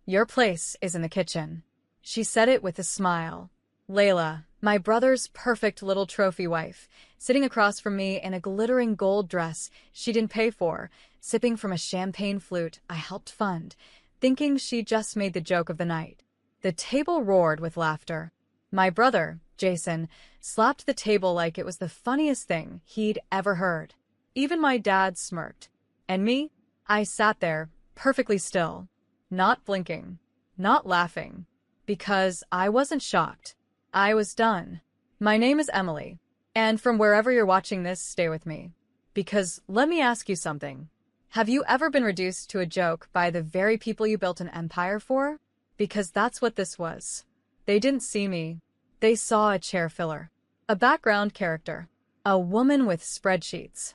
Your place is in the kitchen. She said it with a smile. Layla, my brother's perfect little trophy wife, sitting across from me in a glittering gold dress she didn't pay for, sipping from a champagne flute I helped fund, thinking she just made the joke of the night. The table roared with laughter. My brother, Jason, slapped the table like it was the funniest thing he'd ever heard. Even my dad smirked. And me? I sat there, perfectly still, not blinking, not laughing, because I wasn't shocked. I was done. My name is Emily, and from wherever you're watching this, stay with me. Because let me ask you something. Have you ever been reduced to a joke by the very people you built an empire for? Because that's what this was. They didn't see me. They saw a chair filler. A background character. A woman with spreadsheets.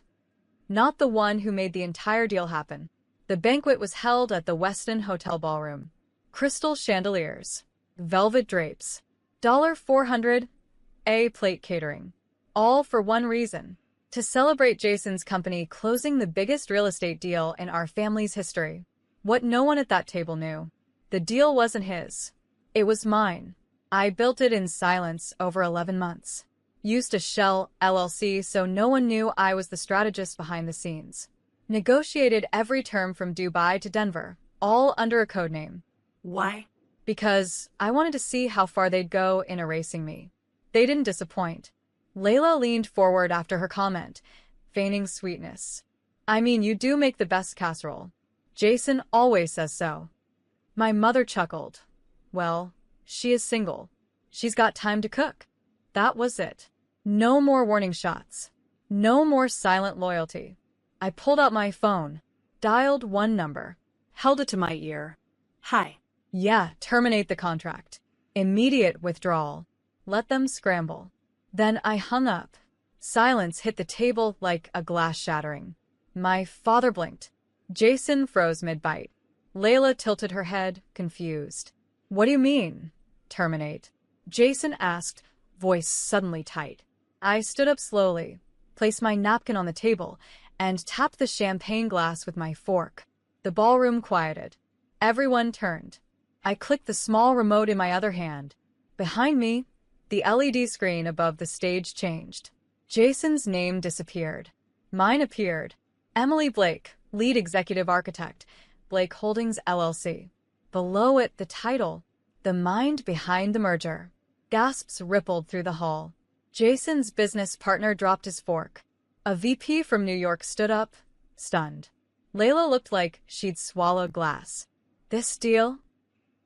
Not the one who made the entire deal happen. The banquet was held at the Westin Hotel Ballroom. Crystal chandeliers. Velvet drapes. $400 a plate catering. All for one reason. To celebrate Jason's company closing the biggest real estate deal in our family's history. What no one at that table knew. The deal wasn't his. It was mine. I built it in silence over 11 months. Used a shell LLC so no one knew I was the strategist behind the scenes. Negotiated every term from Dubai to Denver, all under a code name. Why? Because I wanted to see how far they'd go in erasing me. They didn't disappoint. Layla leaned forward after her comment, feigning sweetness. I mean, you do make the best casserole. Jason always says so. My mother chuckled. Well, she is single. She's got time to cook. That was it. No more warning shots. No more silent loyalty. I pulled out my phone, dialed one number, held it to my ear. Hi. Yeah, terminate the contract. Immediate withdrawal. Let them scramble. Then I hung up. Silence hit the table like a glass shattering. My father blinked. Jason froze mid-bite. Layla tilted her head, confused. What do you mean, terminate? Jason asked, voice suddenly tight. I stood up slowly, placed my napkin on the table, and tapped the champagne glass with my fork. The ballroom quieted. Everyone turned. I clicked the small remote in my other hand. Behind me, the LED screen above the stage changed. Jason's name disappeared. Mine appeared. Emily Blake, lead executive architect, Blake Holdings LLC. Below it, the title, The Mind Behind the Merger. Gasps rippled through the hall. Jason's business partner dropped his fork. A VP from New York stood up, stunned. Layla looked like she'd swallowed glass. This deal,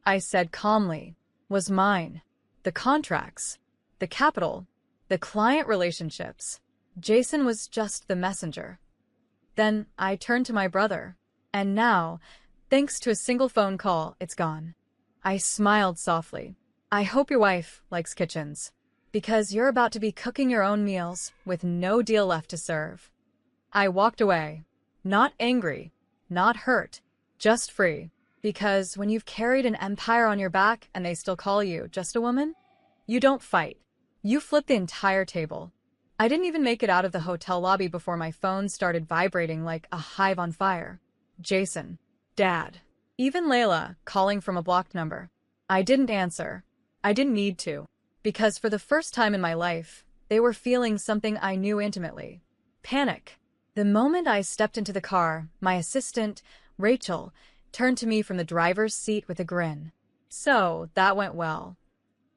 I said calmly, was mine. The contracts, the capital, the client relationships. Jason was just the messenger. Then I turned to my brother. And now, thanks to a single phone call, it's gone. I smiled softly. I hope your wife likes kitchens. Because you're about to be cooking your own meals with no deal left to serve. I walked away. Not angry, not hurt, just free. Because when you've carried an empire on your back and they still call you just a woman, you don't fight. You flip the entire table. I didn't even make it out of the hotel lobby before my phone started vibrating like a hive on fire. Jason. Dad. Even Layla, calling from a blocked number. I didn't answer. I didn't need to. Because for the first time in my life, they were feeling something I knew intimately. Panic. The moment I stepped into the car, my assistant, Rachel, turned to me from the driver's seat with a grin. So, that went well.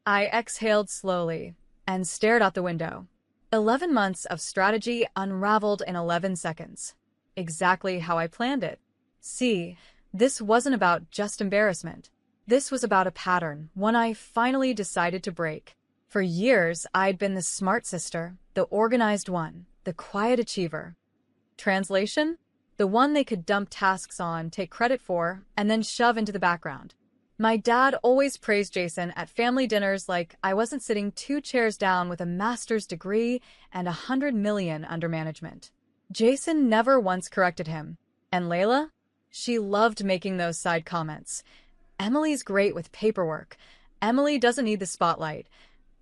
I exhaled slowly and stared out the window. 11 months of strategy unraveled in 11 seconds. Exactly how I planned it. See, this wasn't about just embarrassment. This was about a pattern, one I finally decided to break. For years, I'd been the smart sister, the organized one, the quiet achiever. Translation? The one they could dump tasks on, take credit for, and then shove into the background. My dad always praised Jason at family dinners like I wasn't sitting 2 chairs down with a master's degree and $100 million under management. Jason never once corrected him. And Layla? She loved making those side comments. Emily's great with paperwork. Emily doesn't need the spotlight.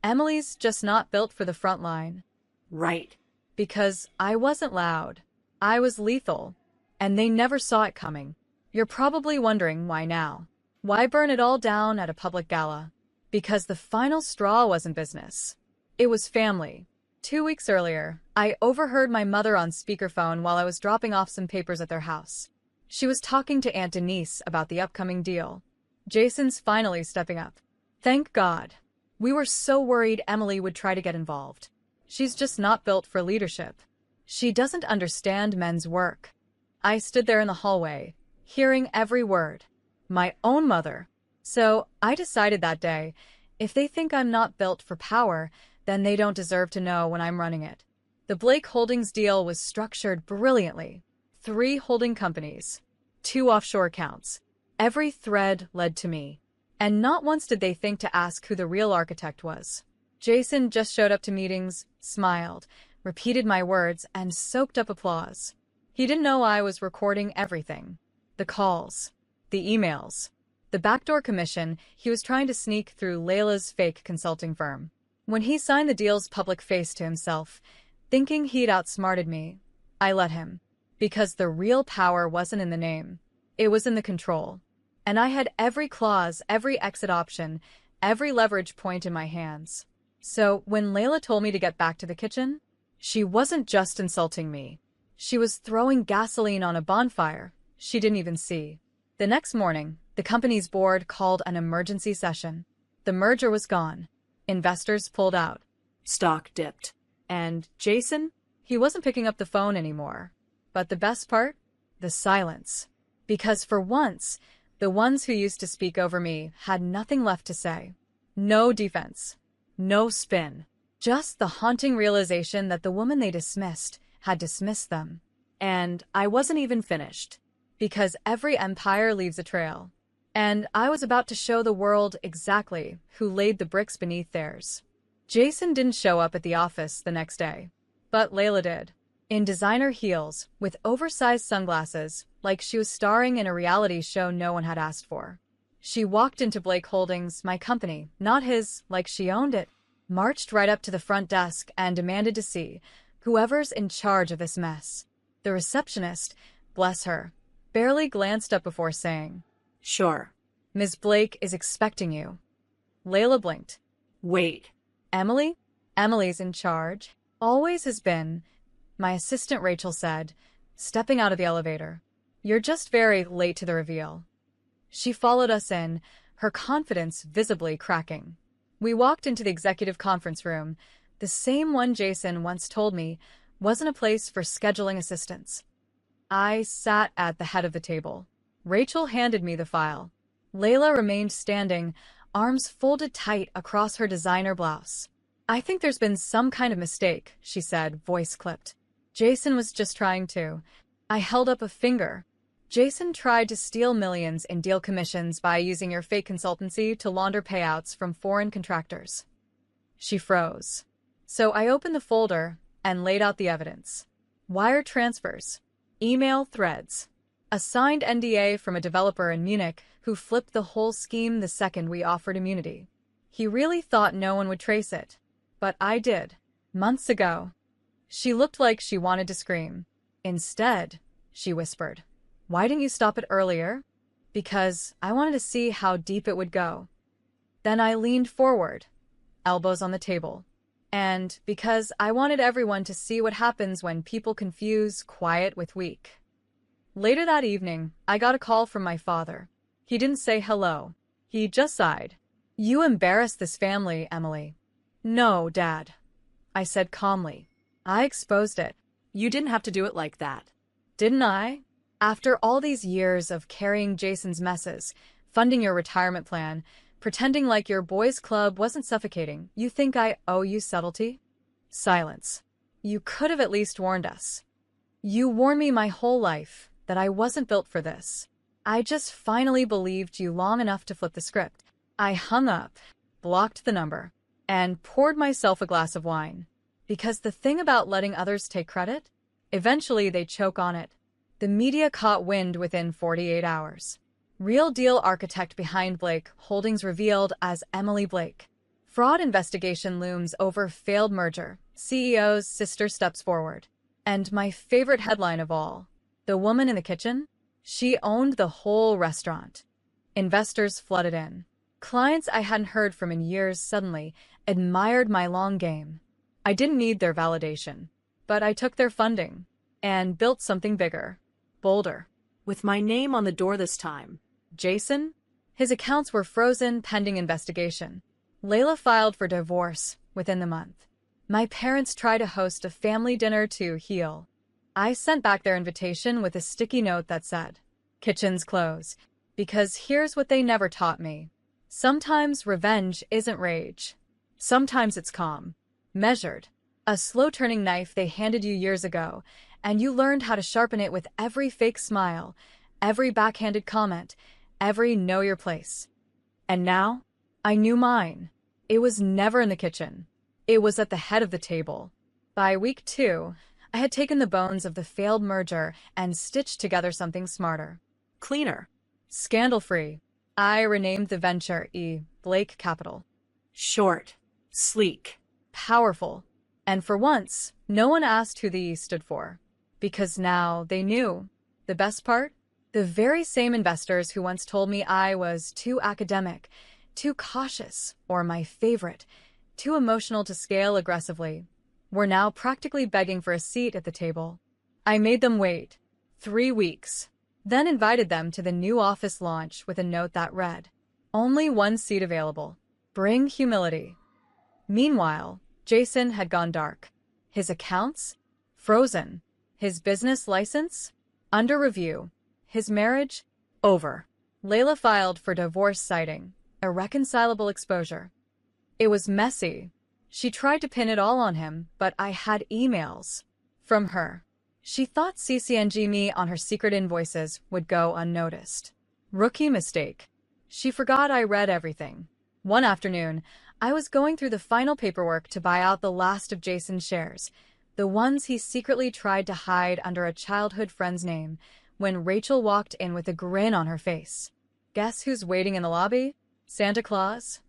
Emily's just not built for the front line. Right. Because I wasn't loud. I was lethal. And they never saw it coming. You're probably wondering why now. Why burn it all down at a public gala? Because the final straw wasn't business. It was family. 2 weeks earlier, I overheard my mother on speakerphone while I was dropping off some papers at their house. She was talking to Aunt Denise about the upcoming deal. Jason's finally stepping up. Thank God. We were so worried Emily would try to get involved. She's just not built for leadership. She doesn't understand men's work. I stood there in the hallway, hearing every word. My own mother. So I decided that day, if they think I'm not built for power, then they don't deserve to know when I'm running it. The Blake Holdings deal was structured brilliantly. 3 holding companies, 2 offshore accounts. Every thread led to me. And not once did they think to ask who the real architect was. Jason just showed up to meetings, smiled, repeated my words, and soaked up applause. He didn't know I was recording everything. The calls, the emails, the backdoor commission he was trying to sneak through Layla's fake consulting firm. When he signed the deal's public face to himself, thinking he'd outsmarted me, I let him. Because the real power wasn't in the name. It was in the control. And I had every clause, every exit option, every leverage point in my hands. So when Layla told me to get back to the kitchen, she wasn't just insulting me. She was throwing gasoline on a bonfire she didn't even see. The next morning, the company's board called an emergency session. The merger was gone. Investors pulled out. Stock dipped. And Jason? He wasn't picking up the phone anymore. But the best part? The silence. Because for once, the ones who used to speak over me had nothing left to say. No defense. No spin. Just the haunting realization that the woman they dismissed had dismissed them. And I wasn't even finished. Because every empire leaves a trail. And I was about to show the world exactly who laid the bricks beneath theirs. Jason didn't show up at the office the next day. But Layla did. In designer heels, with oversized sunglasses, like she was starring in a reality show no one had asked for. She walked into Blake Holdings, my company, not his, like she owned it, marched right up to the front desk and demanded to see whoever's in charge of this mess. The receptionist, bless her, barely glanced up before saying, Sure. Ms. Blake is expecting you. Layla blinked. Wait. Emily? Emily's in charge. Always has been, my assistant Rachel said, stepping out of the elevator. You're just very late to the reveal. She followed us in, her confidence visibly cracking. We walked into the executive conference room, the same one Jason once told me wasn't a place for scheduling assistants. I sat at the head of the table. Rachel handed me the file. Layla remained standing, arms folded tight across her designer blouse. I think there's been some kind of mistake, she said, voice clipped. Jason was just trying to. I held up a finger. Jason tried to steal millions in deal commissions by using your fake consultancy to launder payouts from foreign contractors. She froze. So I opened the folder and laid out the evidence. Wire transfers. Email threads. A signed NDA from a developer in Munich who flipped the whole scheme the second we offered immunity. He really thought no one would trace it. But I did. Months ago. She looked like she wanted to scream. Instead, she whispered, Why didn't you stop it earlier? Because I wanted to see how deep it would go. Then I leaned forward, elbows on the table. And because I wanted everyone to see what happens when people confuse quiet with weak. Later that evening, I got a call from my father. He didn't say hello. He just sighed. You embarrassed this family, Emily. No, Dad. I said calmly. I exposed it. You didn't have to do it like that. Didn't I? After all these years of carrying Jason's messes, funding your retirement plan, pretending like your boys' club wasn't suffocating, you think I owe you subtlety? Silence. You could have at least warned us. You warned me my whole life that I wasn't built for this. I just finally believed you long enough to flip the script. I hung up, blocked the number, and poured myself a glass of wine. Because the thing about letting others take credit? Eventually they choke on it. The media caught wind within 48 hours. Real deal architect behind Blake Holdings revealed as Emily Blake. Fraud investigation looms over failed merger. CEO's sister steps forward. And my favorite headline of all, the woman in the kitchen? She owned the whole restaurant. Investors flooded in. Clients I hadn't heard from in years suddenly admired my long game. I didn't need their validation, but I took their funding and built something bigger, bolder. With my name on the door this time. Jason? His accounts were frozen pending investigation. Layla filed for divorce within the month. My parents tried to host a family dinner to heal. I sent back their invitation with a sticky note that said, "Kitchens close," because here's what they never taught me. Sometimes revenge isn't rage. Sometimes it's calm, measured. A slow-turning knife they handed you years ago, and you learned how to sharpen it with every fake smile, every backhanded comment, every know your place. And now, I knew mine. It was never in the kitchen. It was at the head of the table. By week 2, I had taken the bones of the failed merger and stitched together something smarter. Cleaner. Scandal-free. I renamed the venture Blake Capital. Short. Sleek. Powerful. And for once, no one asked who the E stood for. Because now they knew. The best part? The very same investors who once told me I was too academic, too cautious, or my favorite, too emotional to scale aggressively, were now practically begging for a seat at the table. I made them wait 3 weeks, then invited them to the new office launch with a note that read, "Only one seat available. Bring humility." Meanwhile, Jason had gone dark. His accounts? Frozen. His business license? Under review. His marriage? Over. Layla filed for divorce citing irreconcilable exposure. It was messy. She tried to pin it all on him, but I had emails from her. She thought CCNG me on her secret invoices would go unnoticed. Rookie mistake. She forgot I read everything. One afternoon, I was going through the final paperwork to buy out the last of Jason's shares, the ones he secretly tried to hide under a childhood friend's name, when Rachel walked in with a grin on her face. "Guess who's waiting in the lobby? Santa Claus?"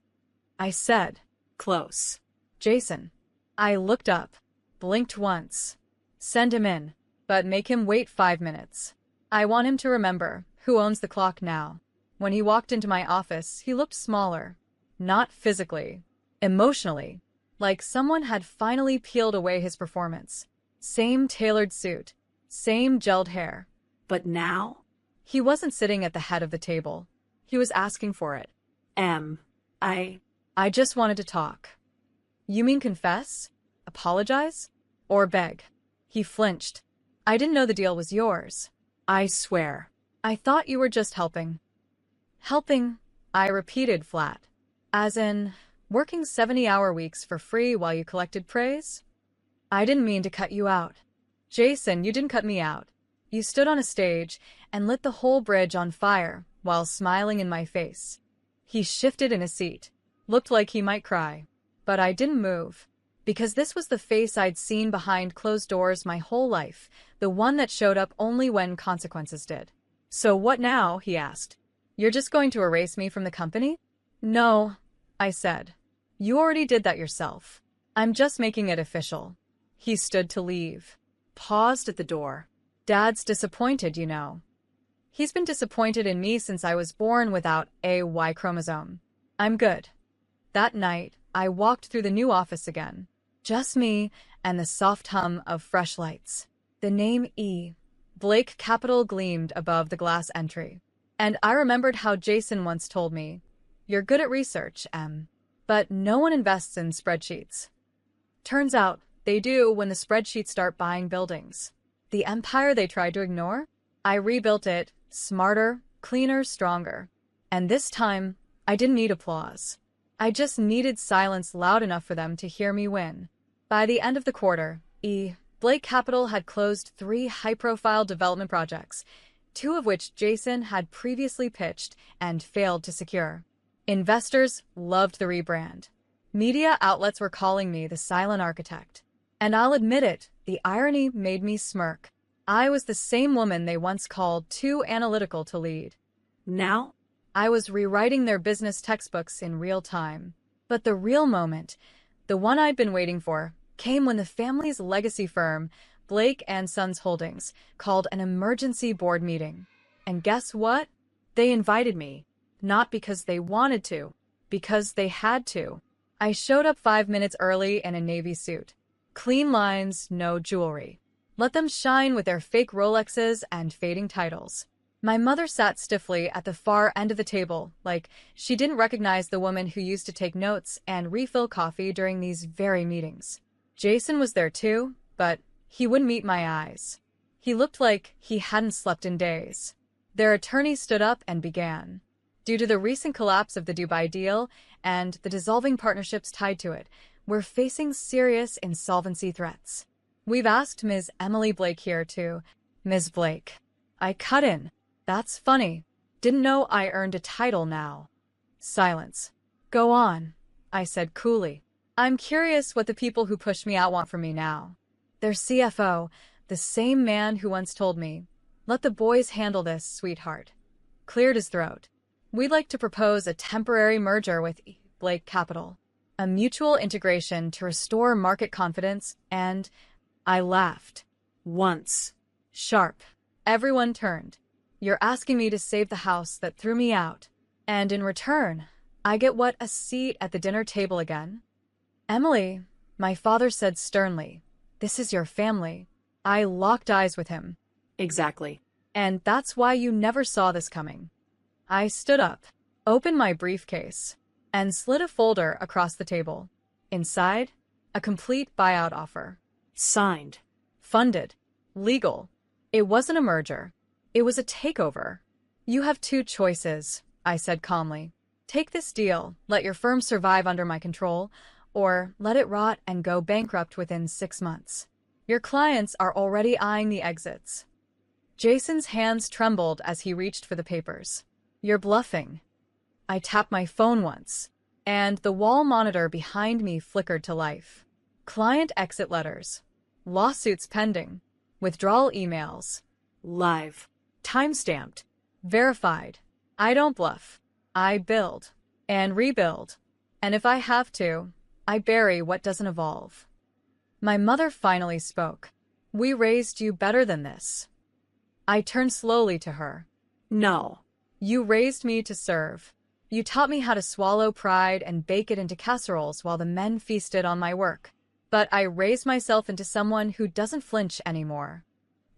I said. Close. "Jason." I looked up, blinked once. "Send him in, but make him wait 5 minutes. I want him to remember who owns the clock now." When he walked into my office, he looked smaller. Not physically, emotionally, like someone had finally peeled away his performance. Same tailored suit, same gelled hair. But now? He wasn't sitting at the head of the table. He was asking for it. I just wanted to talk." "You mean confess? Apologize? Or beg?" He flinched. "I didn't know the deal was yours." I swear. "I thought you were just helping." "Helping?" I repeated flat. "As in, working 70-hour weeks for free while you collected praise?" "I didn't mean to cut you out." "Jason, you didn't cut me out. You stood on a stage and lit the whole bridge on fire while smiling in my face." He shifted in his seat. Looked like he might cry. But I didn't move. Because this was the face I'd seen behind closed doors my whole life, the one that showed up only when consequences did. "So what now?" he asked. "You're just going to erase me from the company?" "No," I said. "You already did that yourself. I'm just making it official." He stood to leave. Paused at the door. "Dad's disappointed, you know. He's been disappointed in me since I was born without a Y chromosome. I'm good." That night, I walked through the new office again. Just me and the soft hum of fresh lights. The name Blake Capital gleamed above the glass entry. And I remembered how Jason once told me, "You're good at research, Em. But no one invests in spreadsheets." Turns out, they do when the spreadsheets start buying buildings. The empire they tried to ignore? I rebuilt it, smarter, cleaner, stronger. And this time, I didn't need applause. I just needed silence loud enough for them to hear me win. By the end of the quarter, Blake Capital had closed 3 high-profile development projects, 2 of which Jason had previously pitched and failed to secure. Investors loved the rebrand. Media outlets were calling me the silent architect. And I'll admit it, the irony made me smirk. I was the same woman they once called too analytical to lead. Now? I was rewriting their business textbooks in real time. But the real moment, the one I'd been waiting for, came when the family's legacy firm, Blake and Sons Holdings, called an emergency board meeting. And guess what? They invited me. Not because they wanted to, because they had to. I showed up 5 minutes early in a navy suit. Clean lines, no jewelry. Let them shine with their fake Rolexes and fading titles. My mother sat stiffly at the far end of the table, like she didn't recognize the woman who used to take notes and refill coffee during these very meetings. Jason was there too, but he wouldn't meet my eyes. He looked like he hadn't slept in days. Their attorney stood up and began. Due to the recent collapse of the Dubai deal and the dissolving partnerships tied to it, we're facing serious insolvency threats. We've asked Ms. Emily Blake here to... Ms. Blake. I cut in. That's funny. Didn't know I earned a title now. Silence. Go on, I said coolly. I'm curious what the people who pushed me out want from me now. Their CFO, the same man who once told me, "Let the boys handle this, sweetheart," cleared his throat. We'd like to propose a temporary merger with Blake Capital, a mutual integration to restore market confidence, and I laughed. Once. Sharp. Everyone turned. You're asking me to save the house that threw me out, and in return, I get what, a seat at the dinner table again? Emily, my father said sternly, this is your family. I locked eyes with him. Exactly. And that's why you never saw this coming. I stood up, opened my briefcase, and slid a folder across the table. Inside, a complete buyout offer. Signed. Funded. Legal. It wasn't a merger. It was a takeover. You have two choices, I said calmly. Take this deal, let your firm survive under my control, or let it rot and go bankrupt within 6 months. Your clients are already eyeing the exits. Jason's hands trembled as he reached for the papers. You're bluffing. I tapped my phone once, and the wall monitor behind me flickered to life. Client exit letters. Lawsuits pending. Withdrawal emails. Live. Timestamped. Verified. I don't bluff. I build. And rebuild. And if I have to, I bury what doesn't evolve. My mother finally spoke. We raised you better than this. I turned slowly to her. No. You raised me to serve. You taught me how to swallow pride and bake it into casseroles while the men feasted on my work. But I raised myself into someone who doesn't flinch anymore.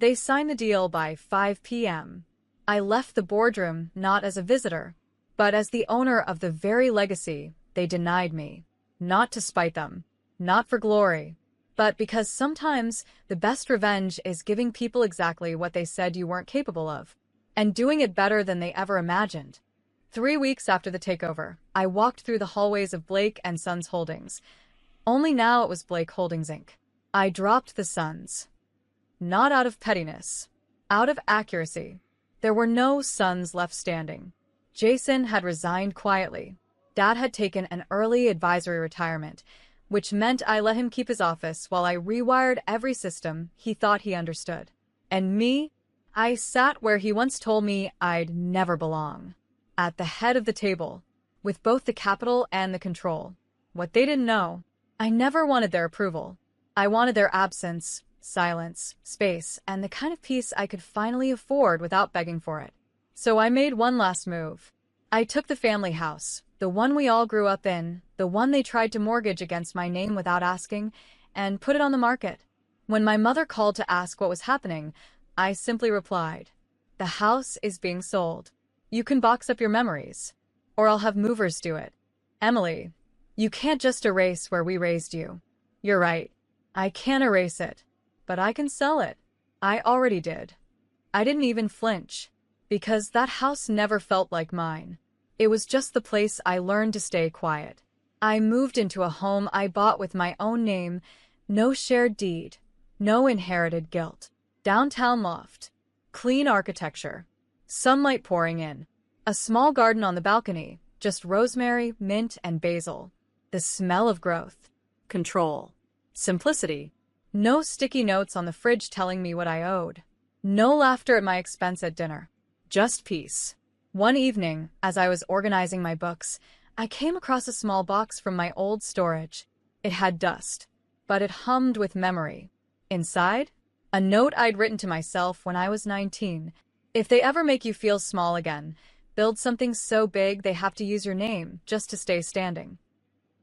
They signed the deal by 5 p.m. I left the boardroom not as a visitor, but as the owner of the very legacy they denied me. Not to spite them, not for glory, but because sometimes the best revenge is giving people exactly what they said you weren't capable of, and doing it better than they ever imagined. 3 weeks after the takeover, I walked through the hallways of Blake & Sons Holdings. Only now it was Blake Holdings, Inc. I dropped the Sons. Not out of pettiness. Out of accuracy. There were no sons left standing. Jason had resigned quietly. Dad had taken an early advisory retirement, which meant I let him keep his office while I rewired every system he thought he understood. And me? I sat where he once told me I'd never belong. At the head of the table, with both the capital and the control. What they didn't know, I never wanted their approval. I wanted their absence, silence, space, and the kind of peace I could finally afford without begging for it. So I made one last move. I took the family house, the one we all grew up in, the one they tried to mortgage against my name without asking, and put it on the market. When my mother called to ask what was happening, I simply replied, "The house is being sold. You can box up your memories, or I'll have movers do it. Emily, you can't just erase where we raised you. You're right. I can't erase it, but I can sell it. I already did." I didn't even flinch, because that house never felt like mine. It was just the place I learned to stay quiet. I moved into a home I bought with my own name, no shared deed, no inherited guilt. Downtown loft, clean architecture, sunlight pouring in, a small garden on the balcony, just rosemary, mint, and basil. The smell of growth. Control. Simplicity. No sticky notes on the fridge telling me what I owed. No laughter at my expense at dinner. Just peace. One evening, as I was organizing my books, I came across a small box from my old storage. It had dust, but it hummed with memory. Inside, a note I'd written to myself when I was 19. If they ever make you feel small again, Build something so big they have to use your name just to stay standing.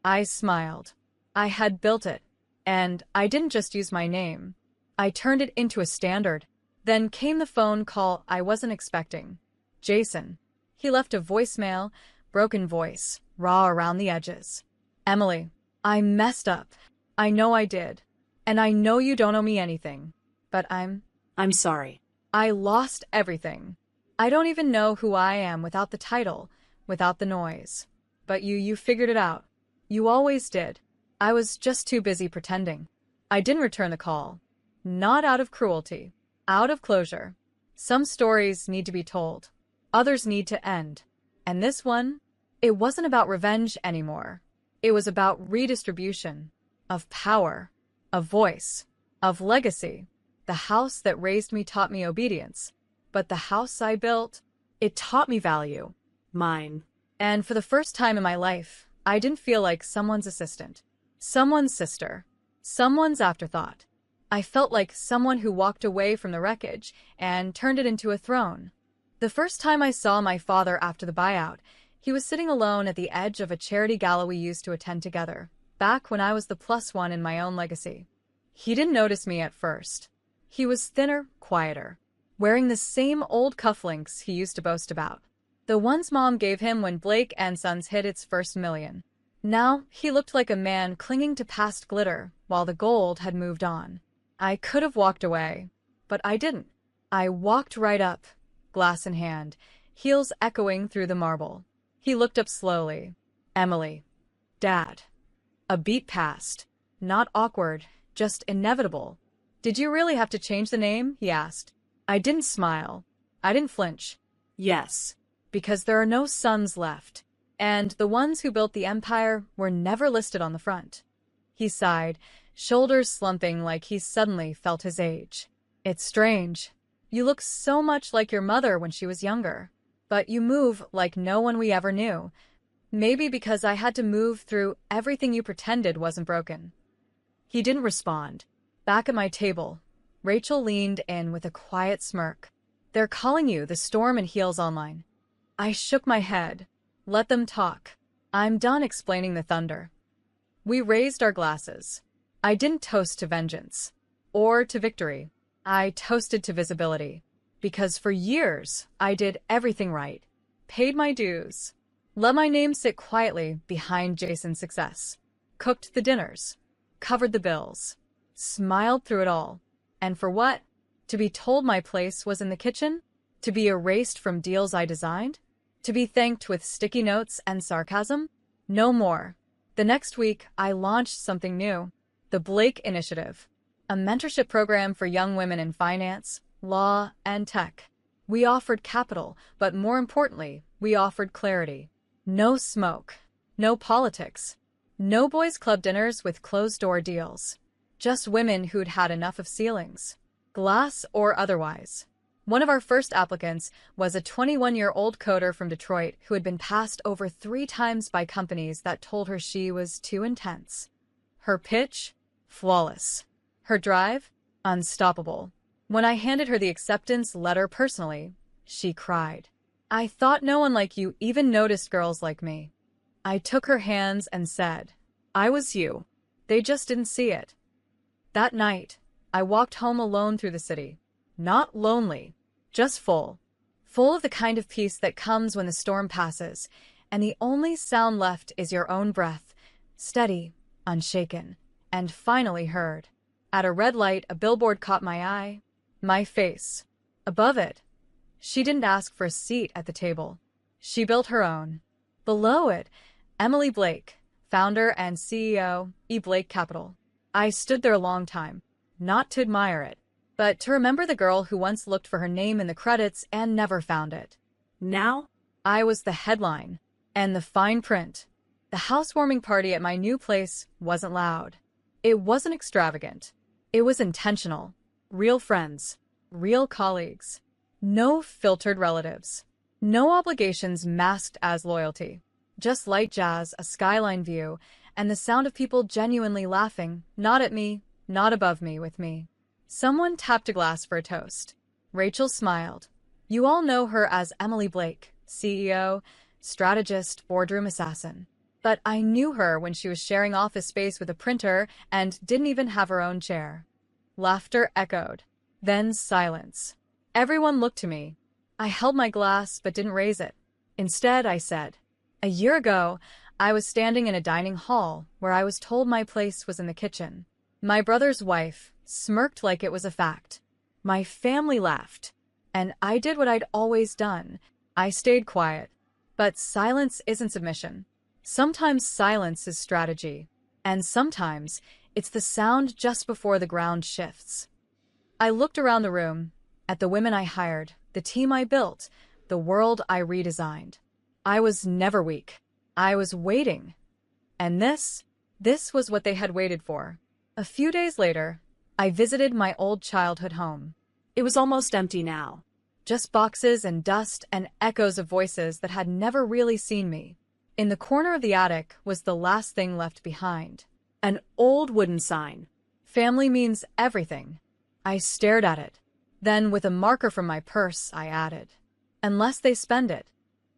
I smiled. I had built it. And I didn't just use my name. I turned it into a standard. Then came the phone call I wasn't expecting. Jason. He left a voicemail, broken voice, raw around the edges. Emily, I messed up. I know I did. And I know you don't owe me anything. But I'm sorry. I lost everything. I don't even know who I am without the title, without the noise. But you figured it out. You always did. I was just too busy pretending. I didn't return the call. Not out of cruelty. Out of closure. Some stories need to be told. Others need to end. And this one, it wasn't about revenge anymore. It was about redistribution. Of power. Of voice. Of legacy. The house that raised me taught me obedience. But the house I built, it taught me value. Mine. And for the first time in my life, I didn't feel like someone's assistant. Someone's sister. Someone's afterthought. I felt like someone who walked away from the wreckage and turned it into a throne. The first time I saw my father after the buyout, he was sitting alone at the edge of a charity gala we used to attend together, back when I was the +1 in my own legacy. He didn't notice me at first. He was thinner, quieter, wearing the same old cufflinks he used to boast about. The ones Mom gave him when Blake and Sons hit its first million. Now, he looked like a man clinging to past glitter while the gold had moved on. I could have walked away, but I didn't. I walked right up, glass in hand, heels echoing through the marble. He looked up slowly. Emily. Dad. A beat passed. Not awkward, just inevitable. Did you really have to change the name? He asked. I didn't smile. I didn't flinch. Yes. Because there are no sons left. And the ones who built the empire were never listed on the front. He sighed, shoulders slumping like he suddenly felt his age. It's strange. You look so much like your mother when she was younger. But you move like no one we ever knew. Maybe because I had to move through everything you pretended wasn't broken. He didn't respond. Back at my table, Rachel leaned in with a quiet smirk. They're calling you the Storm and Heels online. I shook my head. Let them talk. I'm done explaining the thunder. We raised our glasses. I didn't toast to vengeance. Or to victory. I toasted to visibility. Because for years, I did everything right. Paid my dues. Let my name sit quietly behind Jason's success. Cooked the dinners. Covered the bills. Smiled through it all. And for what? To be told my place was in the kitchen? To be erased from deals I designed? To be thanked with sticky notes and sarcasm? No more. The next week, I launched something new. The Blake Initiative. A mentorship program for young women in finance, law, and tech. We offered capital, but more importantly, we offered clarity. No smoke. No politics. No boys' club dinners with closed-door deals. Just women who'd had enough of ceilings. Glass or otherwise. One of our first applicants was a 21-year-old coder from Detroit who had been passed over 3 times by companies that told her she was too intense. Her pitch? Flawless. Her drive? Unstoppable. When I handed her the acceptance letter personally, she cried. I thought no one like you even noticed girls like me. I took her hands and said, I was you. They just didn't see it. That night, I walked home alone through the city. Not lonely, just full. Full of the kind of peace that comes when the storm passes, and the only sound left is your own breath, steady, unshaken, and finally heard. At a red light, a billboard caught my eye. My face. Above it. She didn't ask for a seat at the table. She built her own. Below it, Emily Blake, founder and CEO, E. Blake Capital. I stood there a long time, not to admire it, but to remember the girl who once looked for her name in the credits and never found it. Now? I was the headline and the fine print. The housewarming party at my new place wasn't loud. It wasn't extravagant. It was intentional. Real friends. Real colleagues. No filtered relatives. No obligations masked as loyalty. Just light jazz, a skyline view, and the sound of people genuinely laughing, not at me, not above me, with me. Someone tapped a glass for a toast. Rachel smiled. You all know her as Emily Blake, CEO, strategist, boardroom assassin. But I knew her when she was sharing office space with a printer and didn't even have her own chair. Laughter echoed. Then silence. Everyone looked to me. I held my glass but didn't raise it. Instead, I said, "A year ago, I was standing in a dining hall where I was told my place was in the kitchen. My brother's wife smirked like it was a fact. My family laughed, and I did what I'd always done. I stayed quiet. But silence isn't submission. Sometimes silence is strategy, and sometimes it's the sound just before the ground shifts." I looked around the room, at the women I hired, the team I built, the world I redesigned. I was never weak. I was waiting. And this was what they had waited for. A few days later, I visited my old childhood home. It was almost empty now. Just boxes and dust and echoes of voices that had never really seen me. In the corner of the attic was the last thing left behind. An old wooden sign. Family means everything. I stared at it. Then, with a marker from my purse, I added, "Unless they spend it."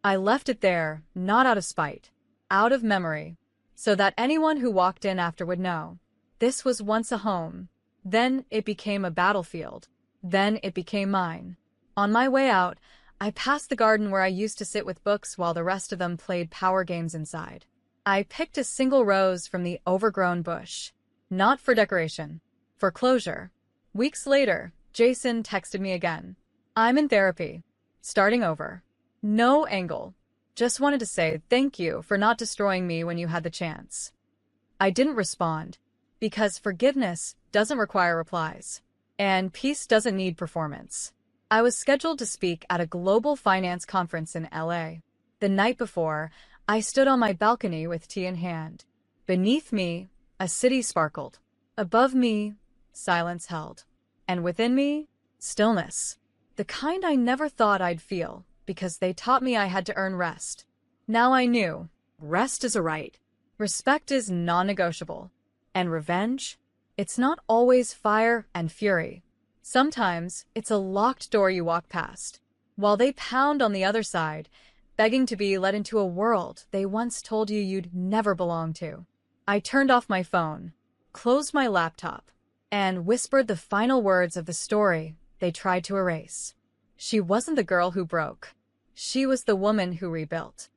I left it there, not out of spite, out of memory, so that anyone who walked in after would know. This was once a home. Then it became a battlefield. Then it became mine. On my way out, I passed the garden where I used to sit with books while the rest of them played power games inside. I picked a single rose from the overgrown bush. Not for decoration, for closure. Weeks later, Jason texted me again. "I'm in therapy. Starting over. No angle. Just wanted to say thank you for not destroying me when you had the chance." I didn't respond, because forgiveness doesn't require replies, and peace doesn't need performance. I was scheduled to speak at a global finance conference in LA. The night before, I stood on my balcony with tea in hand. Beneath me, a city sparkled. Above me, silence held. And within me, stillness. The kind I never thought I'd feel, because they taught me I had to earn rest. Now I knew. Rest is a right. Respect is non-negotiable. And revenge? It's not always fire and fury. Sometimes it's a locked door you walk past, while they pound on the other side, begging to be let into a world they once told you you'd never belong to. I turned off my phone, closed my laptop, and whispered the final words of the story they tried to erase. She wasn't the girl who broke. She was the woman who rebuilt.